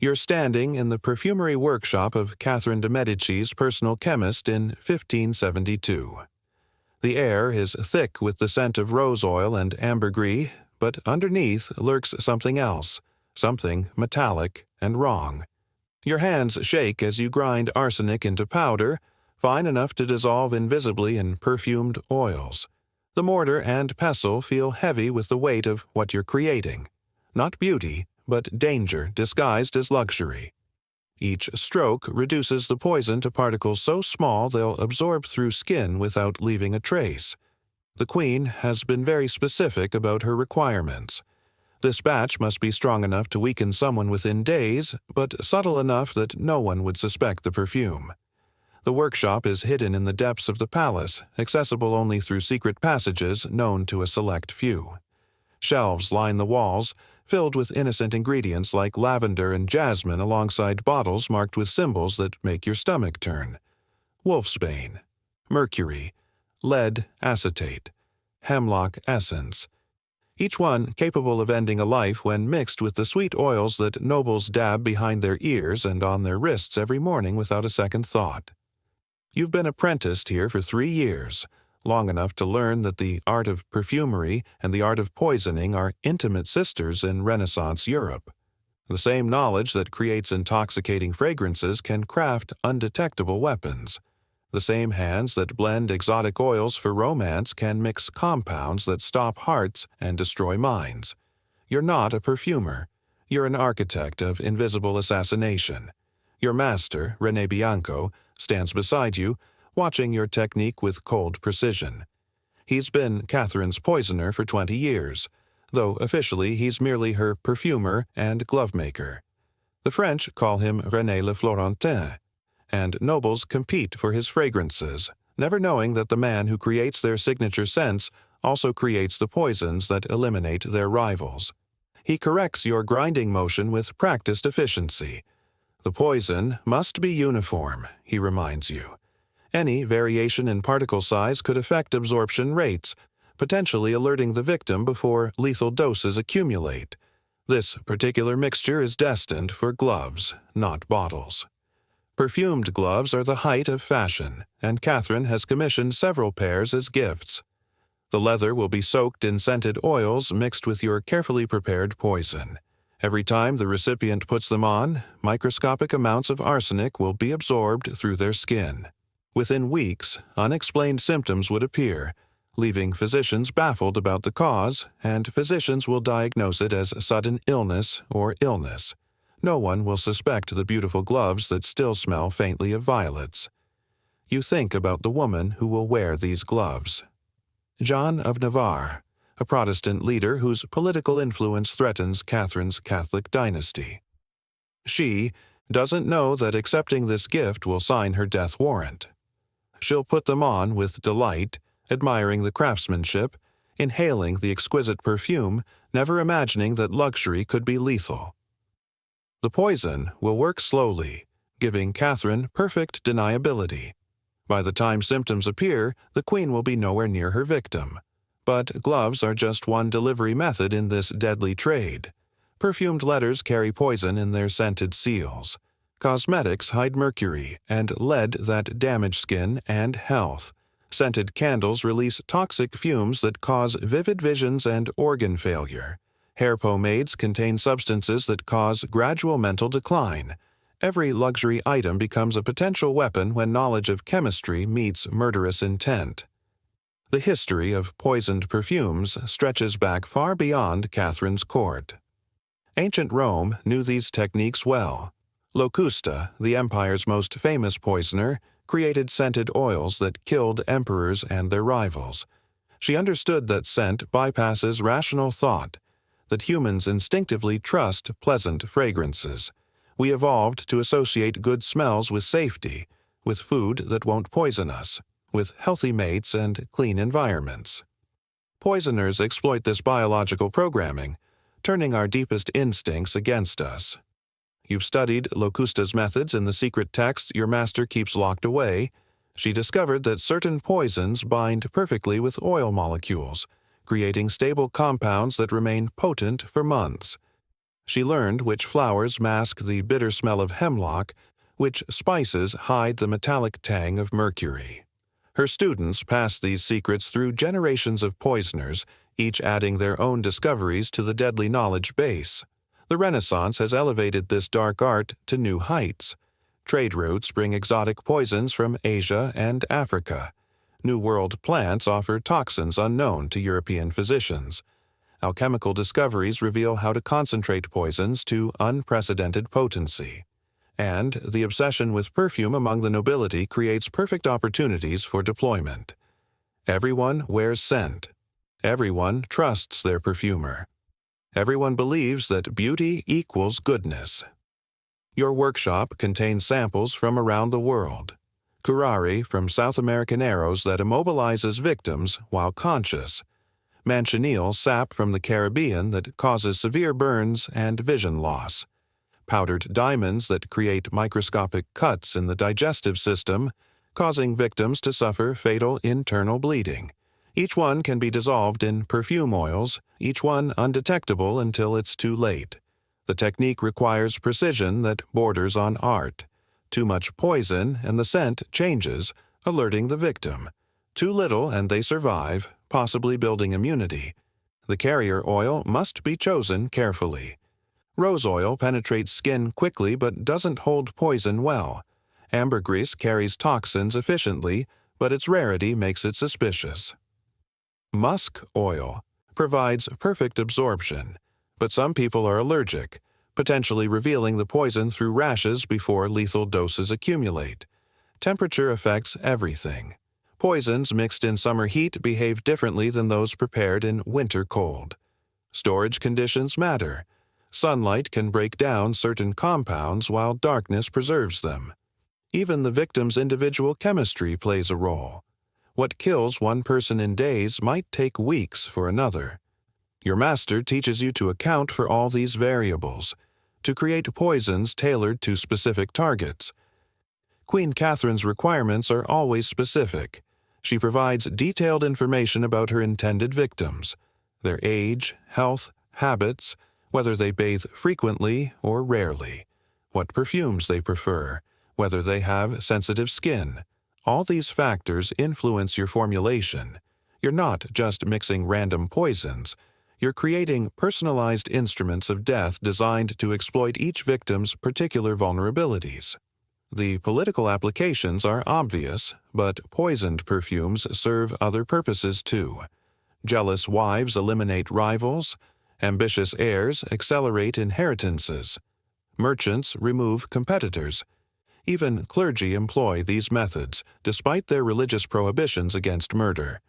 You're standing in the perfumery workshop of Catherine de Medici's personal chemist in 1572. The air is thick with the scent of rose oil and ambergris, but underneath lurks something else, something metallic and wrong. Your hands shake as you grind arsenic into powder, fine enough to dissolve invisibly in perfumed oils. The mortar and pestle feel heavy with the weight of what you're creating. Not beauty, but danger disguised as luxury. Each stroke reduces the poison to particles so small they'll absorb through skin without leaving a trace. The Queen has been very specific about her requirements. This batch must be strong enough to weaken someone within days, but subtle enough that no one would suspect the perfume. The workshop is hidden in the depths of the palace, accessible only through secret passages known to a select few. Shelves line the walls, filled with innocent ingredients like lavender and jasmine alongside bottles marked with symbols that make your stomach turn. Wolfsbane, mercury, lead acetate, hemlock essence. Each one capable of ending a life when mixed with the sweet oils that nobles dab behind their ears and on their wrists every morning without a second thought. You've been apprenticed here for 3 years, long enough to learn that the art of perfumery and the art of poisoning are intimate sisters in Renaissance Europe. The same knowledge that creates intoxicating fragrances can craft undetectable weapons. The same hands that blend exotic oils for romance can mix compounds that stop hearts and destroy minds. You're not a perfumer. You're an architect of invisible assassination. Your master, René Bianco, stands beside you, watching your technique with cold precision. He's been Catherine's poisoner for 20 years, though officially he's merely her perfumer and glovemaker. The French call him René le Florentin, and nobles compete for his fragrances, never knowing that the man who creates their signature scents also creates the poisons that eliminate their rivals. He corrects your grinding motion with practiced efficiency. The poison must be uniform, he reminds you. Any variation in particle size could affect absorption rates, potentially alerting the victim before lethal doses accumulate. This particular mixture is destined for gloves, not bottles. Perfumed gloves are the height of fashion, and Catherine has commissioned several pairs as gifts. The leather will be soaked in scented oils mixed with your carefully prepared poison. Every time the recipient puts them on, microscopic amounts of arsenic will be absorbed through their skin. Within weeks, unexplained symptoms would appear, leaving physicians baffled about the cause, and physicians will diagnose it as sudden illness or illness. No one will suspect the beautiful gloves that still smell faintly of violets. You think about the woman who will wear these gloves. John of Navarre, a Protestant leader whose political influence threatens Catherine's Catholic dynasty. She doesn't know that accepting this gift will sign her death warrant. She'll put them on with delight, admiring the craftsmanship, inhaling the exquisite perfume, never imagining that luxury could be lethal. The poison will work slowly, giving Catherine perfect deniability. By the time symptoms appear, the Queen will be nowhere near her victim. But gloves are just one delivery method in this deadly trade. Perfumed letters carry poison in their scented seals. Cosmetics hide mercury and lead that damage skin and health. Scented candles release toxic fumes that cause vivid visions and organ failure. Hair pomades contain substances that cause gradual mental decline. Every luxury item becomes a potential weapon when knowledge of chemistry meets murderous intent. The history of poisoned perfumes stretches back far beyond Catherine's court. Ancient Rome knew these techniques well. Locusta, the empire's most famous poisoner, created scented oils that killed emperors and their rivals. She understood that scent bypasses rational thought, that humans instinctively trust pleasant fragrances. We evolved to associate good smells with safety, with food that won't poison us, with healthy mates and clean environments. Poisoners exploit this biological programming, turning our deepest instincts against us. You've studied Locusta's methods in the secret texts your master keeps locked away. She discovered that certain poisons bind perfectly with oil molecules, creating stable compounds that remain potent for months. She learned which flowers mask the bitter smell of hemlock, which spices hide the metallic tang of mercury. Her students passed these secrets through generations of poisoners, each adding their own discoveries to the deadly knowledge base. The Renaissance has elevated this dark art to new heights. Trade routes bring exotic poisons from Asia and Africa. New World plants offer toxins unknown to European physicians. Alchemical discoveries reveal how to concentrate poisons to unprecedented potency. And the obsession with perfume among the nobility creates perfect opportunities for deployment. Everyone wears scent. Everyone trusts their perfumer. Everyone believes that beauty equals goodness. Your workshop contains samples from around the world. Curare from South American arrows that immobilizes victims while conscious. Manchineel sap from the Caribbean that causes severe burns and vision loss. Powdered diamonds that create microscopic cuts in the digestive system, causing victims to suffer fatal internal bleeding. Each one can be dissolved in perfume oils, each one undetectable until it's too late. The technique requires precision that borders on art. Too much poison and the scent changes, alerting the victim. Too little and they survive, possibly building immunity. The carrier oil must be chosen carefully. Rose oil penetrates skin quickly but doesn't hold poison well. Ambergris carries toxins efficiently, but its rarity makes it suspicious. Musk oil provides perfect absorption, but some people are allergic, potentially revealing the poison through rashes before lethal doses accumulate. Temperature affects everything. Poisons mixed in summer heat behave differently than those prepared in winter cold. Storage conditions matter. Sunlight can break down certain compounds while darkness preserves them. Even the victim's individual chemistry plays a role. What kills one person in days might take weeks for another. Your master teaches you to account for all these variables, to create poisons tailored to specific targets. Queen Catherine's requirements are always specific. She provides detailed information about her intended victims, their age, health, habits, whether they bathe frequently or rarely, what perfumes they prefer, whether they have sensitive skin. All these factors influence your formulation. You're not just mixing random poisons. You're creating personalized instruments of death designed to exploit each victim's particular vulnerabilities. The political applications are obvious, but poisoned perfumes serve other purposes too. Jealous wives eliminate rivals. Ambitious heirs accelerate inheritances. Merchants remove competitors. Even clergy employ these methods, despite their religious prohibitions against murder.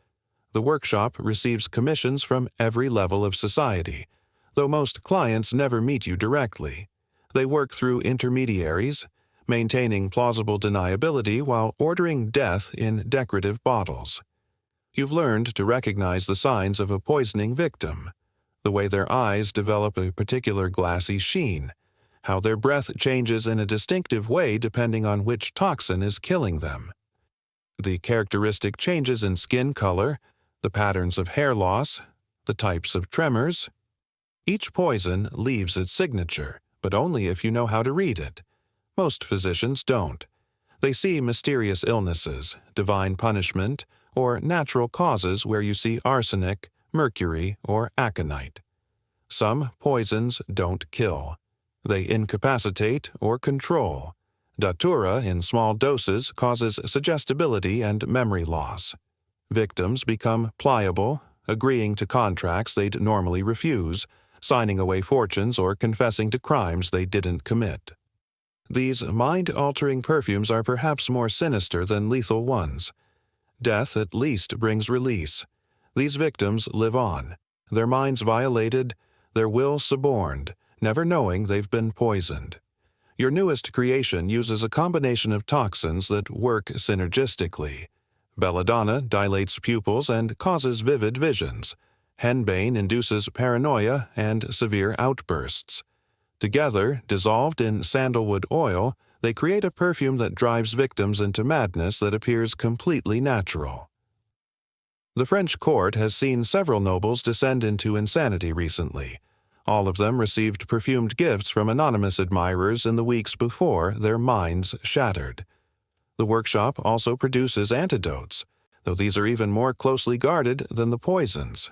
The workshop receives commissions from every level of society, though most clients never meet you directly. They work through intermediaries, maintaining plausible deniability while ordering death in decorative bottles. You've learned to recognize the signs of a poisoning victim, the way their eyes develop a particular glassy sheen, how their breath changes in a distinctive way depending on which toxin is killing them. The characteristic changes in skin color, the patterns of hair loss, the types of tremors. Each poison leaves its signature, but only if you know how to read it. Most physicians don't. They see mysterious illnesses, divine punishment, or natural causes where you see arsenic, mercury, or aconite. Some poisons don't kill. They incapacitate or control. Datura in small doses causes suggestibility and memory loss. Victims become pliable, agreeing to contracts they'd normally refuse, signing away fortunes or confessing to crimes they didn't commit. These mind-altering perfumes are perhaps more sinister than lethal ones. Death at least brings release. These victims live on, their minds violated, their will suborned, never knowing they've been poisoned. Your newest creation uses a combination of toxins that work synergistically. Belladonna dilates pupils and causes vivid visions. Henbane induces paranoia and severe outbursts. Together, dissolved in sandalwood oil, they create a perfume that drives victims into madness that appears completely natural. The French court has seen several nobles descend into insanity recently. All of them received perfumed gifts from anonymous admirers in the weeks before their minds shattered. The workshop also produces antidotes, though these are even more closely guarded than the poisons.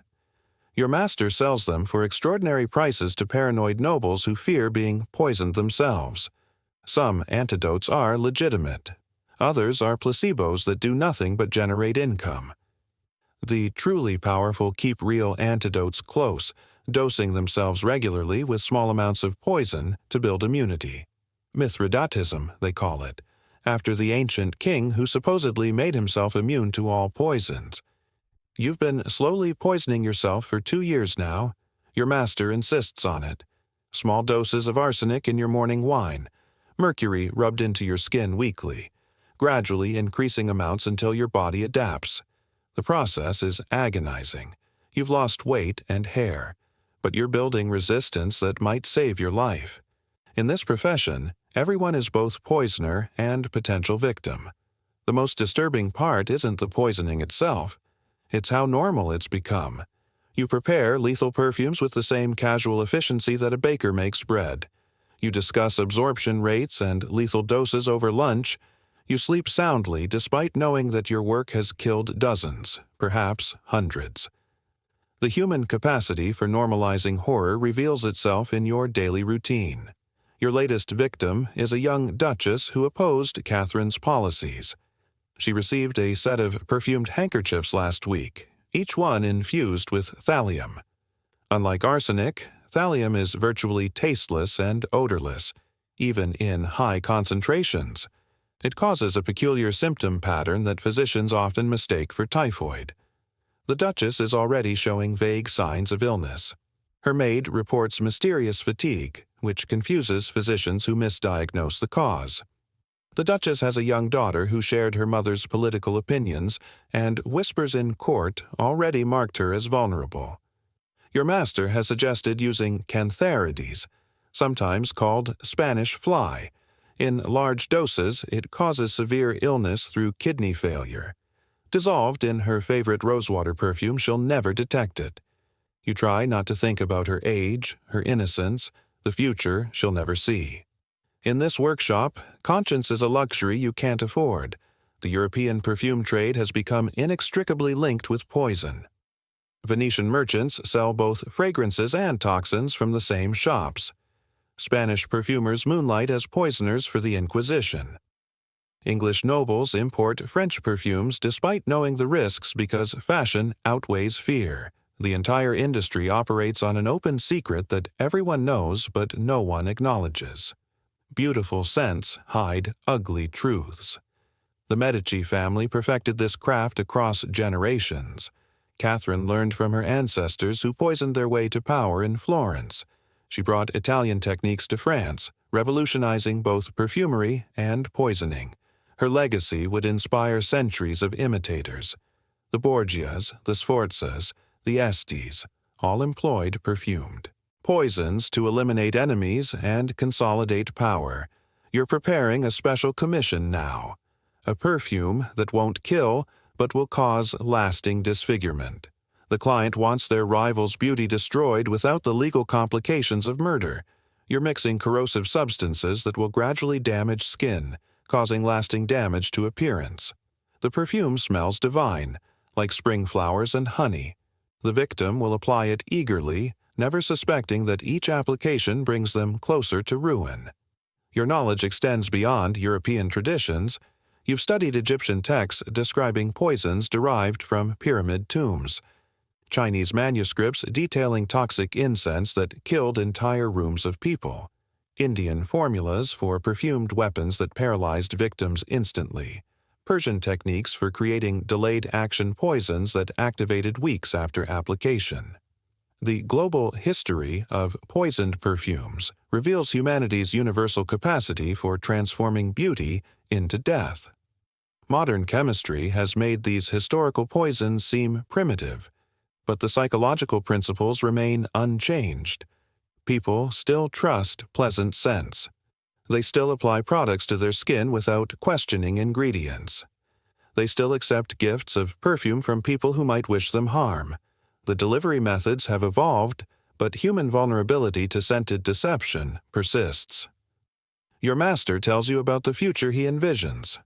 Your master sells them for extraordinary prices to paranoid nobles who fear being poisoned themselves. Some antidotes are legitimate. Others are placebos that do nothing but generate income. The truly powerful keep real antidotes close, dosing themselves regularly with small amounts of poison to build immunity. Mithridatism, they call it, after the ancient king who supposedly made himself immune to all poisons. You've been slowly poisoning yourself for 2 years now. Your master insists on it. Small doses of arsenic in your morning wine, mercury rubbed into your skin weekly, gradually increasing amounts until your body adapts. The process is agonizing. You've lost weight and hair, but you're building resistance that might save your life. In this profession, everyone is both poisoner and potential victim. The most disturbing part isn't the poisoning itself. It's how normal it's become. You prepare lethal perfumes with the same casual efficiency that a baker makes bread. You discuss absorption rates and lethal doses over lunch. You sleep soundly despite knowing that your work has killed dozens, perhaps hundreds. The human capacity for normalizing horror reveals itself in your daily routine. Your latest victim is a young duchess who opposed Catherine's policies. She received a set of perfumed handkerchiefs last week, each one infused with thallium. Unlike arsenic, thallium is virtually tasteless and odorless, even in high concentrations. It causes a peculiar symptom pattern that physicians often mistake for typhoid. The Duchess is already showing vague signs of illness. Her maid reports mysterious fatigue, which confuses physicians who misdiagnose the cause. The Duchess has a young daughter who shared her mother's political opinions, and whispers in court already marked her as vulnerable. Your master has suggested using cantharides, sometimes called Spanish fly. In large doses, it causes severe illness through kidney failure. Dissolved in her favorite rosewater perfume, she'll never detect it. You try not to think about her age, her innocence, the future she'll never see. In this workshop, conscience is a luxury you can't afford. The European perfume trade has become inextricably linked with poison. Venetian merchants sell both fragrances and toxins from the same shops. Spanish perfumers moonlight as poisoners for the Inquisition. English nobles import French perfumes despite knowing the risks because fashion outweighs fear. The entire industry operates on an open secret that everyone knows but no one acknowledges. Beautiful scents hide ugly truths. The Medici family perfected this craft across generations. Catherine learned from her ancestors who poisoned their way to power in Florence. She brought Italian techniques to France, revolutionizing both perfumery and poisoning. Her legacy would inspire centuries of imitators. The Borgias, the Sforzas, the Estes, all employed perfumed poisons to eliminate enemies and consolidate power. You're preparing a special commission now. A perfume that won't kill, but will cause lasting disfigurement. The client wants their rival's beauty destroyed without the legal complications of murder. You're mixing corrosive substances that will gradually damage skin, causing lasting damage to appearance. The perfume smells divine, like spring flowers and honey. The victim will apply it eagerly, never suspecting that each application brings them closer to ruin. Your knowledge extends beyond European traditions. You've studied Egyptian texts describing poisons derived from pyramid tombs, Chinese manuscripts detailing toxic incense that killed entire rooms of people, Indian formulas for perfumed weapons that paralyzed victims instantly, Persian techniques for creating delayed-action poisons that activated weeks after application. The global history of poisoned perfumes reveals humanity's universal capacity for transforming beauty into death. Modern chemistry has made these historical poisons seem primitive, but the psychological principles remain unchanged. People still trust pleasant scents. They still apply products to their skin without questioning ingredients. They still accept gifts of perfume from people who might wish them harm. The delivery methods have evolved, but human vulnerability to scented deception persists. Your master tells you about the future he envisions.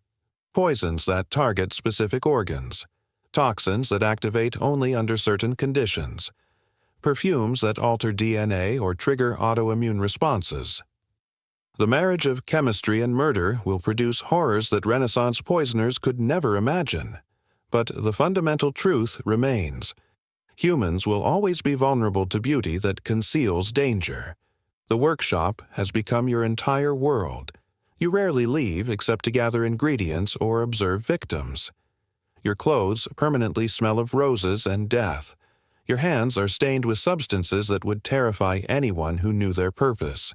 Poisons that target specific organs. Toxins that activate only under certain conditions. Perfumes that alter DNA or trigger autoimmune responses. The marriage of chemistry and murder will produce horrors that Renaissance poisoners could never imagine. But the fundamental truth remains. Humans will always be vulnerable to beauty that conceals danger. The workshop has become your entire world. You rarely leave except to gather ingredients or observe victims. Your clothes permanently smell of roses and death. Your hands are stained with substances that would terrify anyone who knew their purpose.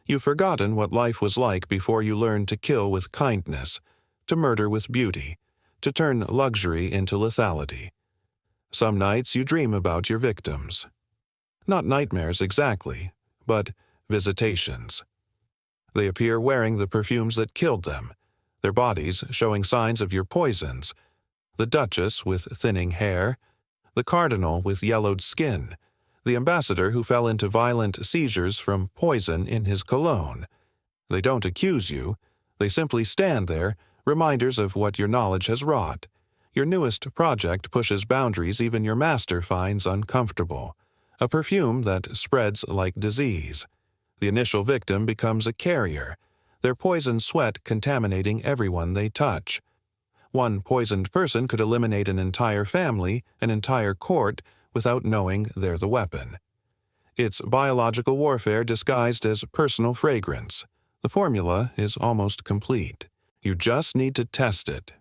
You've forgotten what life was like before you learned to kill with kindness, to murder with beauty, to turn luxury into lethality. Some nights you dream about your victims. Not nightmares exactly, but visitations. They appear wearing the perfumes that killed them, their bodies showing signs of your poisons. The Duchess with thinning hair, the Cardinal with yellowed skin, the ambassador who fell into violent seizures from poison in his cologne. They don't accuse you. They simply stand there, reminders of what your knowledge has wrought. Your newest project pushes boundaries even your master finds uncomfortable. A perfume that spreads like disease. The initial victim becomes a carrier, their poison sweat contaminating everyone they touch. One poisoned person could eliminate an entire family, an entire court, without knowing they're the weapon. It's biological warfare disguised as personal fragrance. The formula is almost complete. You just need to test it.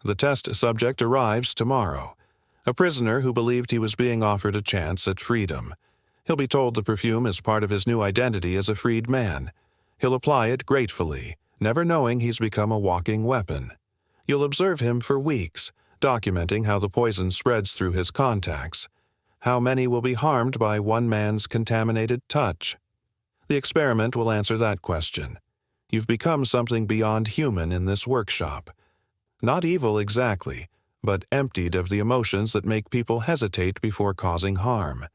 The test subject arrives tomorrow. A prisoner who believed he was being offered a chance at freedom. He'll be told the perfume is part of his new identity as a freed man. He'll apply it gratefully, never knowing he's become a walking weapon. You'll observe him for weeks, documenting how the poison spreads through his contacts. How many will be harmed by one man's contaminated touch? The experiment will answer that question. You've become something beyond human in this workshop. Not evil exactly, but emptied of the emotions that make people hesitate before causing harm.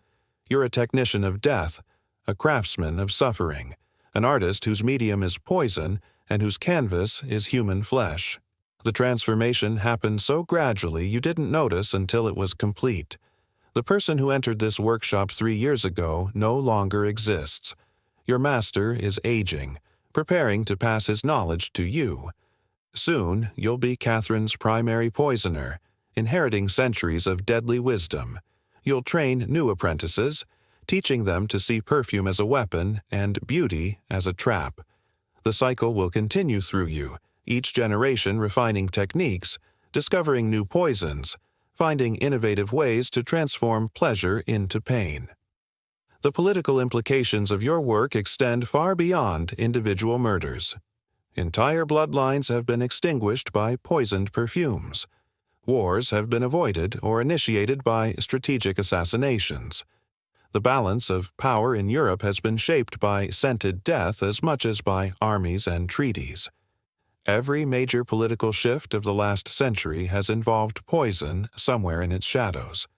You're a technician of death, a craftsman of suffering, an artist whose medium is poison and whose canvas is human flesh. The transformation happened so gradually you didn't notice until it was complete. The person who entered this workshop 3 years ago no longer exists. Your master is aging, preparing to pass his knowledge to you. Soon, you'll be Catherine's primary poisoner, inheriting centuries of deadly wisdom. You'll train new apprentices, teaching them to see perfume as a weapon and beauty as a trap. The cycle will continue through you, each generation refining techniques, discovering new poisons, finding innovative ways to transform pleasure into pain. The political implications of your work extend far beyond individual murders. Entire bloodlines have been extinguished by poisoned perfumes. Wars have been avoided or initiated by strategic assassinations. The balance of power in Europe has been shaped by scented death as much as by armies and treaties. Every major political shift of the last century has involved poison somewhere in its shadows.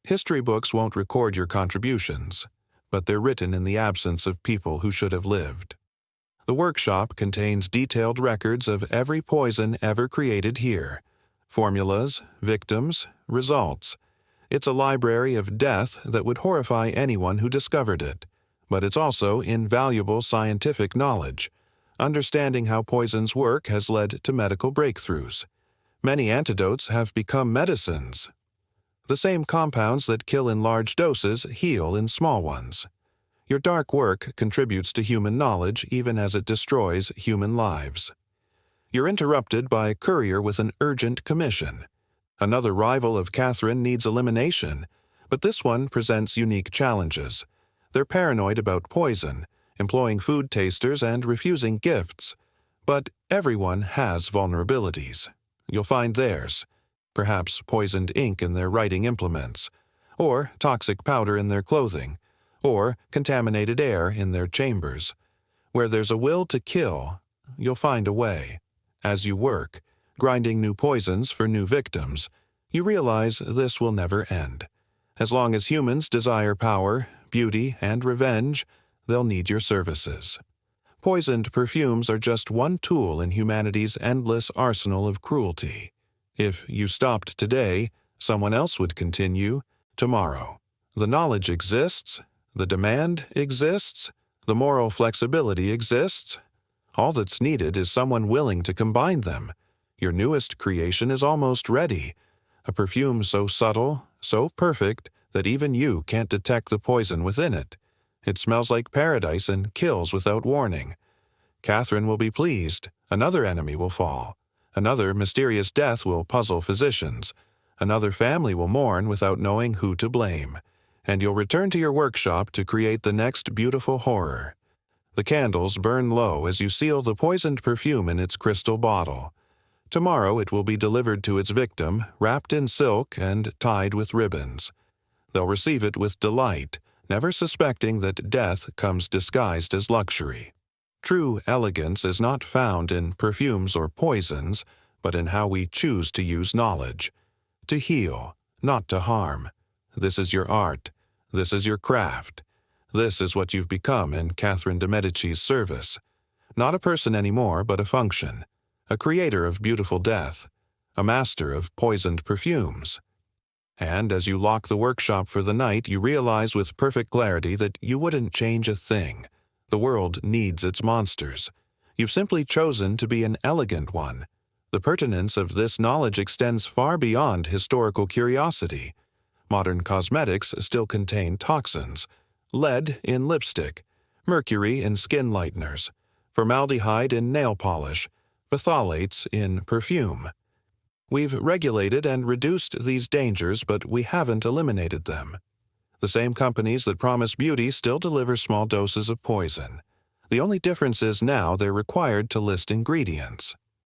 History books won't record your contributions, but they're written in the absence of people who should have lived. The workshop contains detailed records of every poison ever created here. Formulas, victims, results. It's a library of death that would horrify anyone who discovered it, but it's also invaluable scientific knowledge. Understanding how poisons work has led to medical breakthroughs. Many antidotes have become medicines. The same compounds that kill in large doses heal in small ones. Your dark work contributes to human knowledge even as it destroys human lives. You're interrupted by a courier with an urgent commission. Another rival of Catherine needs elimination, but this one presents unique challenges. They're paranoid about poison, employing food tasters and refusing gifts. But everyone has vulnerabilities. You'll find theirs. Perhaps poisoned ink in their writing implements, or toxic powder in their clothing, or contaminated air in their chambers. Where there's a will to kill, you'll find a way. As you work, grinding new poisons for new victims, you realize this will never end. As long as humans desire power, beauty, and revenge, they'll need your services. Poisoned perfumes are just one tool in humanity's endless arsenal of cruelty. If you stopped today, someone else would continue tomorrow. The knowledge exists, the demand exists, the moral flexibility exists. All that's needed is someone willing to combine them. Your newest creation is almost ready. A perfume so subtle, so perfect, that even you can't detect the poison within it. It smells like paradise and kills without warning. Catherine will be pleased. Another enemy will fall. Another mysterious death will puzzle physicians. Another family will mourn without knowing who to blame. And you'll return to your workshop to create the next beautiful horror. The candles burn low as you seal the poisoned perfume in its crystal bottle. Tomorrow it will be delivered to its victim, wrapped in silk and tied with ribbons. They'll receive it with delight, never suspecting that death comes disguised as luxury. True elegance is not found in perfumes or poisons, but in how we choose to use knowledge. To heal, not to harm. This is your art. This is your craft. This is what you've become in Catherine de Medici's service. Not a person anymore, but a function. A creator of beautiful death. A master of poisoned perfumes. And as you lock the workshop for the night, you realize with perfect clarity that you wouldn't change a thing. The world needs its monsters. You've simply chosen to be an elegant one. The pertinence of this knowledge extends far beyond historical curiosity. Modern cosmetics still contain toxins. Lead in lipstick, mercury in skin lighteners, formaldehyde in nail polish, phthalates in perfume. We've regulated and reduced these dangers, but we haven't eliminated them. The same companies that promise beauty still deliver small doses of poison. The only difference is now they're required to list ingredients.